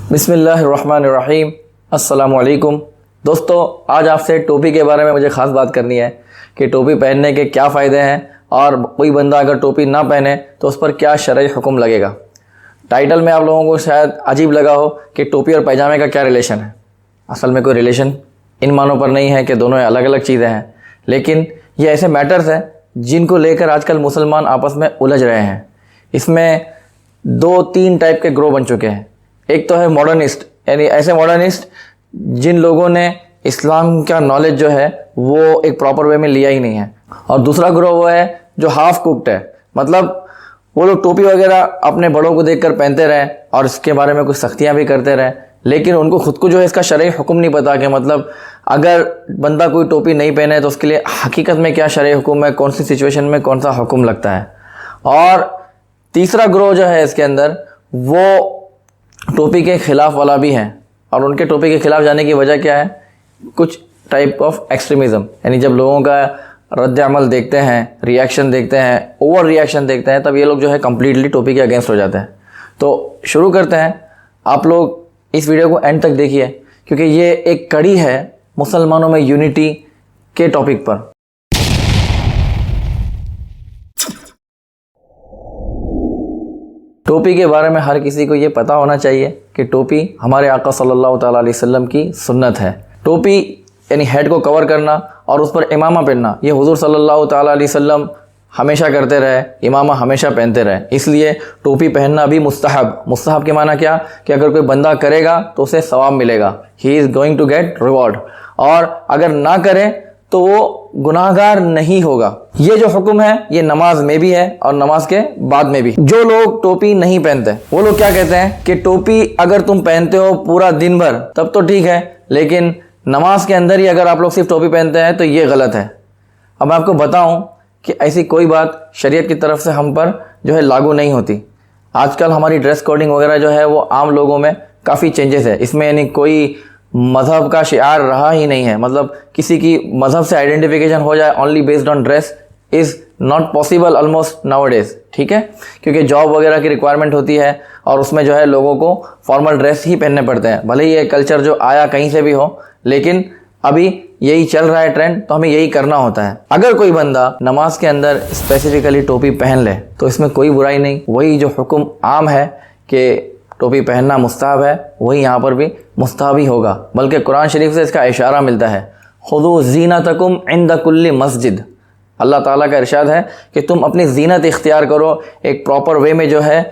बिस्मिल्लाहिर्रहमानिर्रहीम। अस्सलामुअलैकुम दोस्तों, आज आपसे टोपी के बारे में मुझे ख़ास बात करनी है कि टोपी पहनने के क्या फ़ायदे हैं और कोई बंदा अगर टोपी ना पहने तो उस पर क्या शरई हुक्म लगेगा। टाइटल में आप लोगों को शायद अजीब लगा हो कि टोपी और पैजामे का क्या रिलेशन है। असल में कोई रिलेशन इन मानों पर नहीं है कि दोनों अलग अलग चीज़ें हैं, लेकिन ये ऐसे मैटर्स हैं जिनको लेकर आजकल मुसलमान आपस में उलझ रहे हैं। इसमें 2-3 टाइप के ग्रोह बन चुके हैं। एक तो है मॉडर्निस्ट, यानी ऐसे मॉडर्निस्ट जिन लोगों ने इस्लाम का नॉलेज जो है वो एक प्रॉपर वे में लिया ही नहीं है, और दूसरा ग्रोह वो है जो हाफ कुक्ड है, मतलब वो लोग टोपी वगैरह अपने बड़ों को देखकर पहनते रहें और इसके बारे में कुछ सख्तियां भी करते रहें, लेकिन उनको खुद को जो है इसका शरई हुक्म नहीं पता कि मतलब अगर बंदा कोई टोपी नहीं पहने तो उसके लिए हकीकत में क्या शरई हुक्म है, कौन सी सिचुएशन में कौन सा हुक्म लगता है। और तीसरा ग्रोह जो है इसके अंदर वो टोपी के ख़िलाफ़ वाला भी है, और उनके टोपी के ख़िलाफ़ जाने की वजह क्या है, कुछ टाइप ऑफ एक्सट्रीमिज़म, यानी जब लोगों का रद्द अमल देखते हैं, रिएक्शन देखते हैं, ओवर रिएक्शन देखते हैं, तब ये लोग जो है कम्प्लीटली टोपी के अगेंस्ट हो जाते हैं। तो शुरू करते हैं। आप लोग इस वीडियो को एंड तक देखिए क्योंकि ये एक कड़ी है मुसलमानों में यूनिटी के टॉपिक पर। टोपी के बारे में हर किसी को ये पता होना चाहिए कि टोपी हमारे आका सल्लल्लाहु ताला अलैहि वसल्लम की सुन्नत है। टोपी यानी हेड को कवर करना और उस पर इमामा पहनना, ये हुजूर सल्लल्लाहु ताला अलैहि वसल्लम हमेशा करते रहे, इमामा हमेशा पहनते रहे, इसलिए टोपी पहनना भी मुस्तहब। मुस्तहब के माना क्या कि अगर कोई बंदा करेगा तो उसे सवाब मिलेगा, he is going to get reward, और अगर ना करे तो वो गुनाहगार नहीं होगा। ये जो हुक्म है ये नमाज में भी है और नमाज के बाद में भी। जो लोग टोपी नहीं पहनते वो लोग क्या कहते हैं कि टोपी अगर तुम पहनते हो पूरा दिन भर तब तो ठीक है, लेकिन नमाज के अंदर ही अगर आप लोग सिर्फ टोपी पहनते हैं तो ये गलत है। अब मैं आपको बताऊं कि ऐसी कोई बात शरीयत की तरफ से हम पर जो है लागू नहीं होती। आजकल हमारी ड्रेस कोडिंग वगैरह जो है वो आम लोगों में काफ़ी चेंजेस है। इसमें यानी कोई मज़हब का शिआर रहा ही नहीं है, मतलब किसी की मज़हब से आइडेंटिफिकेशन हो जाए only based on dress is not possible almost nowadays, ठीक है, क्योंकि जॉब वगैरह की रिक्वायरमेंट होती है और उसमें जो है लोगों को फॉर्मल ड्रेस ही पहनने पड़ते हैं। भले ही ये कल्चर जो आया कहीं से भी हो, लेकिन अभी यही चल रहा है ट्रेंड, तो हमें यही करना होता है। अगर कोई बंदा नमाज के अंदर स्पेसिफिकली टोपी पहन ले तो इसमें कोई बुराई नहीं। वही जो हुक्म आम है कि टोपी पहनना मुस्तहब है, वही यहाँ पर भी मुस्तहब ही होगा, बल्कि कुरान शरीफ से इसका इशारा मिलता है, खुदू ज़ीनतकुम इंद कुल्ली मस्जिद। अल्लाह ताला का इरशाद है कि तुम अपनी ज़ीनत इख्तियार करो, एक प्रॉपर वे में जो है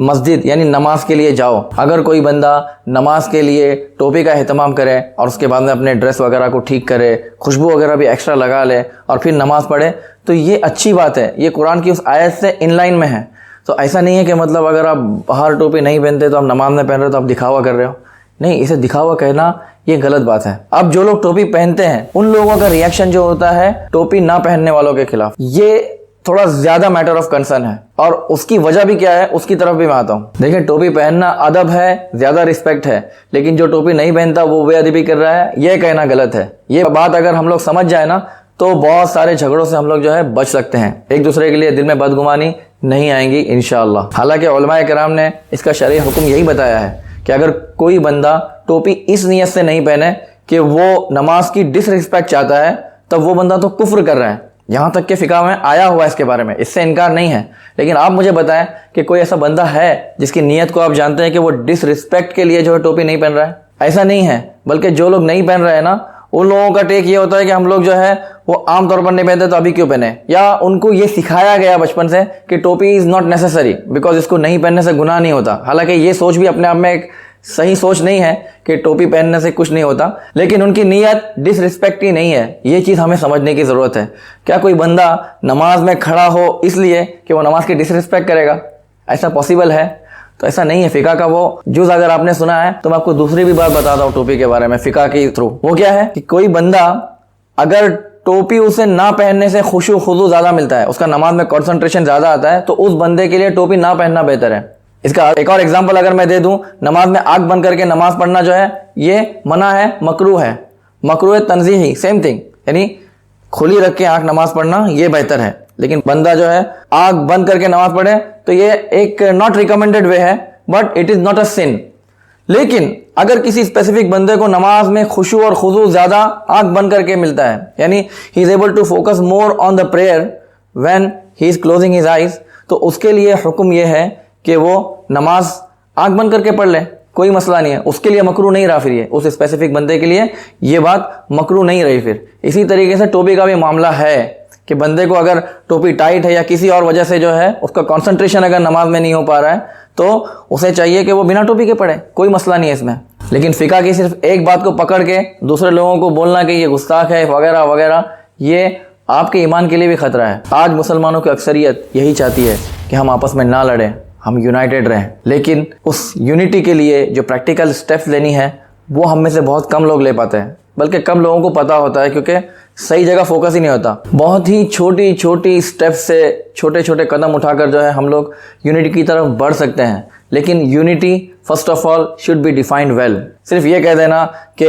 मस्जिद यानी नमाज के लिए जाओ। अगर कोई बंदा नमाज के लिए टोपी का एहतमाम करे और उसके बाद में अपने ड्रेस वगैरह को ठीक करे, खुशबू वगैरह भी एक्स्ट्रा लगा ले और फिर नमाज पढ़े, तो ये अच्छी बात है, ये कुरान की उस आयत से इनलाइन में है। तो ऐसा नहीं है कि मतलब अगर आप बाहर टोपी नहीं पहनते तो आप नमाज में पहन रहे हो तो आप दिखावा कर रहे हो, नहीं, इसे दिखावा कहना ये गलत बात है। अब जो लोग टोपी पहनते हैं उन लोगों का रिएक्शन जो होता है टोपी ना पहनने वालों के खिलाफ, ये थोड़ा ज्यादा मैटर ऑफ कंसर्न है, और उसकी वजह भी क्या है उसकी तरफ भी मैं आता हूँ। देखिए, टोपी पहनना अदब है, ज्यादा रिस्पेक्ट है, लेकिन जो टोपी नहीं पहनता वो बेअदबी कर रहा है, ये कहना गलत है। ये बात अगर हम लोग समझ जाए ना तो बहुत सारे झगड़ों से हम लोग जो है बच सकते हैं, एक दूसरे के लिए दिल में बदगुमानी नहीं आएंगी इंशाअल्लाह। हालांकि उलमाए किराम ने इसका शरई हुक्म यही बताया है कि अगर कोई बंदा टोपी इस नियत से नहीं पहने कि वो नमाज की डिसरिस्पेक्ट चाहता है, तब वो बंदा तो कुफ्र कर रहा है। यहाँ तक के फ़िक़्ह में आया हुआ है इसके बारे में, इससे इनकार नहीं है। लेकिन आप मुझे बताएं कि कोई ऐसा बंदा है जिसकी नीयत को आप जानते हैं कि वो डिसरिस्पेक्ट के लिए जो है टोपी नहीं पहन रहा है? ऐसा नहीं है, बल्कि जो लोग नहीं पहन रहे हैं ना उन लोगों का टेक ये होता है कि हम लोग जो है वो आम तौर पर नहीं पहनते तो अभी क्यों पहने, या उनको ये सिखाया गया बचपन से कि टोपी इज़ नॉट नेसेसरी बिकॉज इसको नहीं पहनने से गुनाह नहीं होता। हालांकि ये सोच भी अपने आप में एक सही सोच नहीं है कि टोपी पहनने से कुछ नहीं होता, लेकिन उनकी नीयत डिसरिस्पेक्ट ही नहीं है। ये चीज़ हमें समझने की ज़रूरत है। क्या कोई बंदा नमाज में खड़ा हो इसलिए कि वो नमाज की डिसरिस्पेक्ट करेगा? ऐसा पॉसिबल है? तो ऐसा नहीं है। फ़िक़्ह का वो जुज़ अगर आपने सुना है तो मैं आपको दूसरी भी बात बताता हूँ टोपी के बारे में फ़िक़्ह के थ्रू। वो क्या है कि कोई बंदा अगर टोपी उसे ना पहनने से खुशू खुजू ज़्यादा मिलता है, उसका नमाज में कॉन्सेंट्रेशन ज़्यादा आता है, तो उस बंदे के लिए टोपी ना पहनना बेहतर है। इसका एक और एग्जाम्पल अगर मैं दे दूं, नमाज में आंख बंद करके नमाज पढ़ना जो है ये मना है, मकरूह है। मकरूह तंज़ीही, सेम थिंग, यानी खुली रख के आंख नमाज पढ़ना ये बेहतर है। लेकिन बंदा जो है आंख बंद करके नमाज पढ़े तो ये एक नॉट रिकमेंडेड वे है, but it is not a sin. लेकिन अगर किसी स्पेसिफिक बंदे को नमाज में खुशू और खुजू ज़्यादा आंख बंद करके मिलता है, यानी he is able to focus more on the prayer when he is closing his eyes, तो उसके लिए हुक्म यह है कि वो नमाज आंख बंद करके पढ़ ले, कोई मसला नहीं है, उसके लिए मकरू नहीं रहा। फिर ये उस स्पेसिफिक बंदे के लिए ये बात मकरू नहीं रही। फिर इसी तरीके से टोपी का भी मामला है कि बंदे को अगर टोपी टाइट है या किसी और वजह से जो है उसका कंसंट्रेशन अगर नमाज में नहीं हो पा रहा है, तो उसे चाहिए कि वो बिना टोपी के पढ़े, कोई मसला नहीं है इसमें। लेकिन फ़िक़्ह की सिर्फ एक बात को पकड़ के दूसरे लोगों को बोलना कि ये गुस्ताख है वगैरह वगैरह, ये आपके ईमान के लिए भी ख़तरा है। आज मुसलमानों की अक्सरियत यही चाहती है कि हम आपस में ना लड़ें, हम यूनाइटेड रहें, लेकिन उस यूनिटी के लिए जो प्रैक्टिकल स्टेप्स लेनी है वो हम में से बहुत कम लोग ले पाते हैं, बल्कि कम लोगों को पता होता है, क्योंकि सही जगह फोकस ही नहीं होता। बहुत ही छोटी छोटी स्टेप्स से छोटे छोटे कदम उठाकर जो है हम लोग यूनिटी की तरफ बढ़ सकते हैं। लेकिन unity first of all should be defined well. सिर्फ ये कह देना कि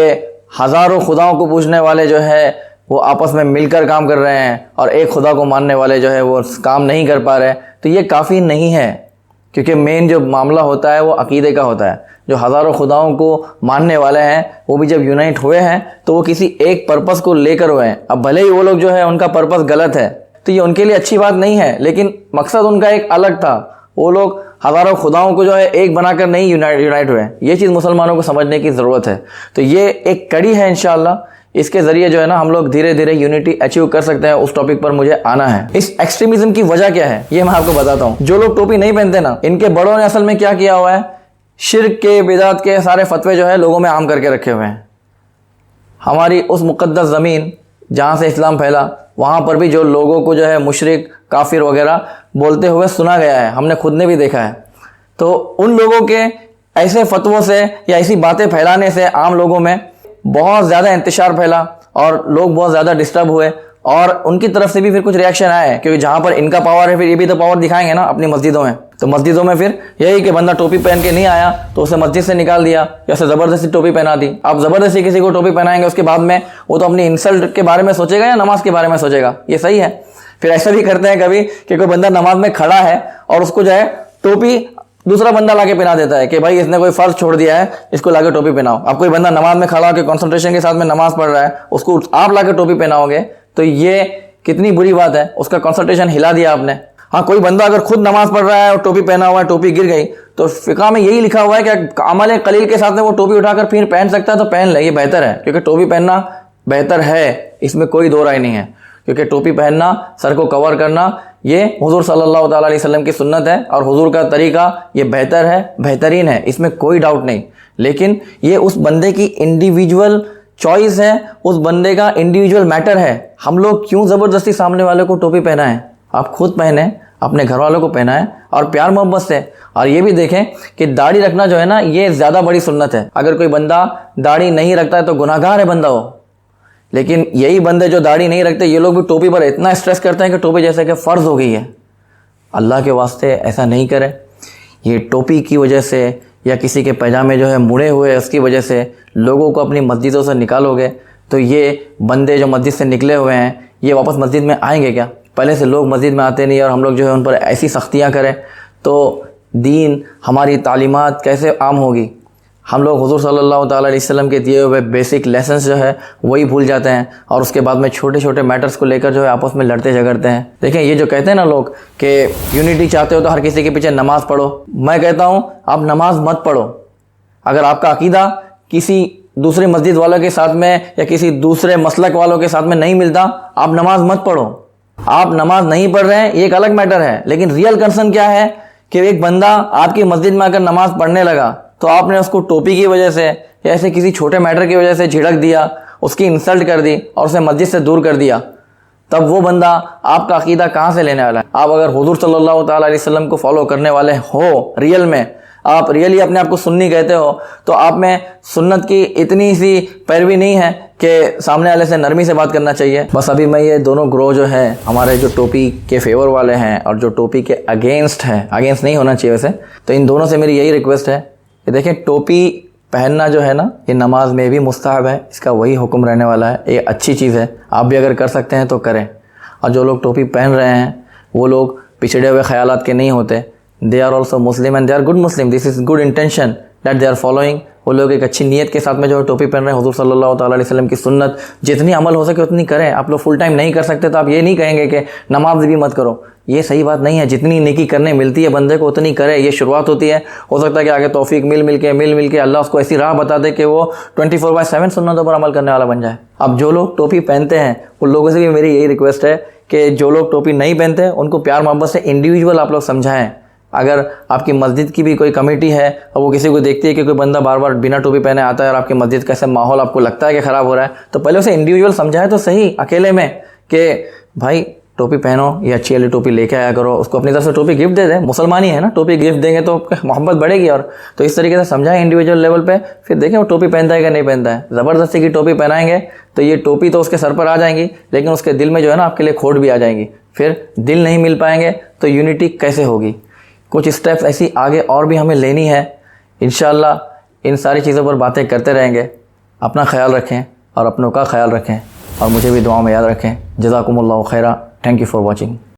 हज़ारों खुदाओं को पूजने वाले जो है वो आपस में मिलकर काम कर रहे हैं और एक खुदा को मानने वाले जो है वो काम नहीं कर पा रहे, तो ये काफ़ी नहीं है, क्योंकि मेन जो मामला होता है वो अकीदे का होता है। जो हज़ारों खुदाओं को मानने वाले हैं वो भी जब यूनाइट हुए हैं तो वो किसी एक पर्पस को लेकर हुए हैं। अब भले ही वो लोग जो है उनका पर्पस गलत है तो ये उनके लिए अच्छी बात नहीं है, लेकिन मकसद उनका एक अलग था। वो लोग हज़ारों खुदाओं को जो है एक बनाकर नहीं यूनाइट हुए। ये चीज़ मुसलमानों को समझने की ज़रूरत है। तो ये एक कड़ी है, इंशाअल्लाह इसके ज़रिए जो है ना हम लोग धीरे धीरे यूनिटी अचीव कर सकते हैं। उस टॉपिक पर मुझे आना है। इस एक्सट्रीमिज्म की वजह क्या है ये मैं आपको बताता हूँ। जो लोग टोपी नहीं पहनते ना, इनके बड़ों ने असल में क्या किया हुआ है, शिर्क के, बिदात के सारे फतवे जो है लोगों में आम करके रखे हुए हैं। हमारी उस मुक़द्दस ज़मीन जहाँ से इस्लाम फैला, वहाँ पर भी जो लोगों को जो है मुशरिक, काफिर वगैरह बोलते हुए सुना गया है, हमने खुद ने भी देखा है। तो उन लोगों के ऐसे फतवों से या ऐसी बातें फैलाने से आम लोगों में बहुत ज़्यादा इंतशार फैला और लोग बहुत ज़्यादा डिस्टर्ब हुए, और उनकी तरफ से भी फिर कुछ रिएक्शन आए, क्योंकि जहाँ पर इनका पावर है फिर ये भी तो पावर दिखाएंगे ना अपनी मस्जिदों में। तो मस्जिदों में फिर यही कि बंदा टोपी पहन के नहीं आया तो उसे मस्जिद से निकाल दिया या उसे ज़बरदस्ती टोपी पहना दी। आप ज़बरदस्ती किसी को टोपी पहनाएंगे, उसके बाद में वो तो अपनी इंसल्ट के बारे में सोचेगा या नमाज के बारे में सोचेगा, ये सही है। फिर ऐसा भी करते हैं कभी कि कोई बंदा नमाज में खड़ा है और उसको जो है टोपी दूसरा बंदा लाके पहना देता है कि भाई इसने कोई फ़र्ज छोड़ दिया है, इसको लाके टोपी पहनाओ। अब कोई बंदा नमाज में खड़ा होकर कंसंट्रेशन के साथ में नमाज पढ़ रहा है, उसको आप लाके टोपी पहनाओगे तो ये कितनी बुरी बात है। उसका कंसंट्रेशन हिला दिया आपने। हाँ, कोई बंदा अगर खुद नमाज पढ़ रहा है और टोपी पहना हुआ है, टोपी गिर गई, तो फ़िक़्ह में यही लिखा हुआ है कि अमल कलील के साथ में वो टोपी उठाकर फिर पहन सकता है तो पहन ले, ये बेहतर है, क्योंकि टोपी पहनना बेहतर है, इसमें कोई दो राय नहीं है। क्योंकि टोपी पहनना, सर को कवर करना, ये हुजूर सल्लल्लाहु अलैहि वसल्लम की सुन्नत है और हुजूर का तरीका ये बेहतर है, बेहतरीन है, इसमें कोई डाउट नहीं। लेकिन ये उस बंदे की इंडिविजुअल चॉइस है, उस बंदे का इंडिविजुअल मैटर है। हम लोग क्यों ज़बरदस्ती सामने वाले को टोपी पहनाएं? आप खुद पहने, अपने घर वालों को पहनाएं और प्यार मोहब्बत से। और ये भी देखें कि दाढ़ी रखना जो है ना, ये ज़्यादा बड़ी सुन्नत है। अगर कोई बंदा दाढ़ी नहीं रखता है तो गुनाहगार है बंदा वो। लेकिन यही बंदे जो दाढ़ी नहीं रखते, ये लोग भी टोपी पर इतना स्ट्रेस करते हैं कि टोपी जैसे कि फ़र्ज़ हो गई है। अल्लाह के वास्ते ऐसा नहीं करें। ये टोपी की वजह से या किसी के पैजामे जो है मुड़े हुए उसकी वजह से लोगों को अपनी मस्जिदों से निकालोगे तो ये बंदे जो मस्जिद से निकले हुए हैं ये वापस मस्जिद में आएंगे क्या? पहले से लोग मस्जिद में आते नहीं और हम लोग जो है उन पर ऐसी सख्तियाँ करें तो दीन, हमारी तालीमात कैसे आम होगी? हम लोग हुज़ूर सल्लल्लाहु अलैहि वसल्लम के दिए हुए बेसिक लेसन्स जो है वही भूल जाते हैं और उसके बाद में छोटे छोटे मैटर्स को लेकर जो है आपस में लड़ते झगड़ते हैं। देखें, ये जो कहते हैं ना लोग कि यूनिटी चाहते हो तो हर किसी के पीछे नमाज़ पढ़ो, मैं कहता हूँ आप नमाज़ मत पढ़ो। अगर आपका अकीदा किसी दूसरे मस्जिद वालों के साथ में या किसी दूसरे मसलक वालों के साथ में नहीं मिलता, आप नमाज़ मत पढ़ो। आप नमाज नहीं पढ़ रहे हैं ये एक अलग मैटर है, लेकिन रियल कंसर्न क्या है कि एक बंदा आपकी मस्जिद में आकर नमाज़ पढ़ने लगा तो आपने उसको टोपी की वजह से या ऐसे किसी छोटे मैटर की वजह से झिड़क दिया, उसकी इंसल्ट कर दी और उसे मस्जिद से दूर कर दिया, तब वो बंदा आपका अकीदा कहाँ से लेने वाला है? आप अगर हुजूर सल्लल्लाहु अलैहि वसल्लम को फॉलो करने वाले हो, रियल में आप रियली अपने आप को सुन्नी कहते हो, तो आप में सुन्नत की इतनी सी पैरवी नहीं है कि सामने वाले से नरमी से बात करना चाहिए। बस अभी मैं ये दोनों ग्रोह जो है हमारे जो टोपी के फेवर वाले हैं और जो टोपी के अगेंस्ट हैं, अगेंस्ट नहीं होना चाहिए वैसे, तो इन दोनों से मेरी यही रिक्वेस्ट है कि देखें, टोपी पहनना जो है ना ये नमाज में भी मुस्तहब है, इसका वही हुक्म रहने वाला है, ये अच्छी चीज़ है। आप भी अगर कर सकते हैं तो करें। और जो लोग टोपी पहन रहे हैं वो लोग पिछड़े हुए ख्यालात के नहीं होते। They are also Muslim and they are good Muslim, this is good intention that they are following. वो लोग एक अच्छी नीयत के साथ में जो है टोपी पहन रहे हैं, हुजूर सल्लल्लाहु ताला अलैहि वसल्लम की सुन्नत जितनी अमल हो सके उतनी करें। आप लोग फुल टाइम नहीं कर सकते तो आप ये नहीं कहेंगे कि नमाज भी मत करो, ये सही बात नहीं है। जितनी नेकी करने मिलती है बंदे को उतनी करे, ये शुरुआत होती है। हो सकता है कि आगे तौफीक मिल मिल के अल्लाह उसको ऐसी राह बता दे कि वो 24/7 सुन्नतों पर अमल करने वाला बन जाए। अब जो लोग टोपी पहनते हैं उन लोगों से भी मेरी यही रिक्वेस्ट है कि जो लोग टोपी नहीं पहनते उनको प्यार मोहब्बत से इंडिविजुअल आप लोग समझाएं। अगर आपकी मस्जिद की भी कोई कमेटी है और वो किसी को देखती है कि कोई बंदा बार बार बिना टोपी पहने आता है और आपकी मस्जिद का ऐसा माहौल आपको लगता है कि ख़राब हो रहा है, तो पहले उसे इंडिविजुअल समझाए तो सही अकेले में कि भाई टोपी पहनो, ये अच्छी वाली टोपी लेके आया करो, उसको अपनी तरफ से टोपी गिफ्ट दे दें। मुसलमान ही है ना, टोपी गिफ्ट देंगे तो मोहब्बत बढ़ेगी। और तो इस तरीके से समझाएं इंडिविजुअल लेवल पे, फिर देखें वो टोपी पहनता है कि नहीं पहनता है। ज़बरदस्ती की टोपी पहनाएंगे तो ये टोपी तो उसके सर पर आ जाएंगी, लेकिन उसके दिल में जो है ना आपके लिए खोट भी आ जाएंगी। फिर दिल नहीं मिल पाएंगे तो यूनिटी कैसे होगी। कुछ स्टेप्स ऐसी आगे और भी हमें लेनी है। इंशाअल्लाह इन सारी चीज़ों पर बातें करते रहेंगे। अपना ख्याल रखें और अपनों का ख्याल रखें और मुझे भी दुआओं में याद रखें। जज़ाकुमुल्लाहु खैरा। Thank you for watching.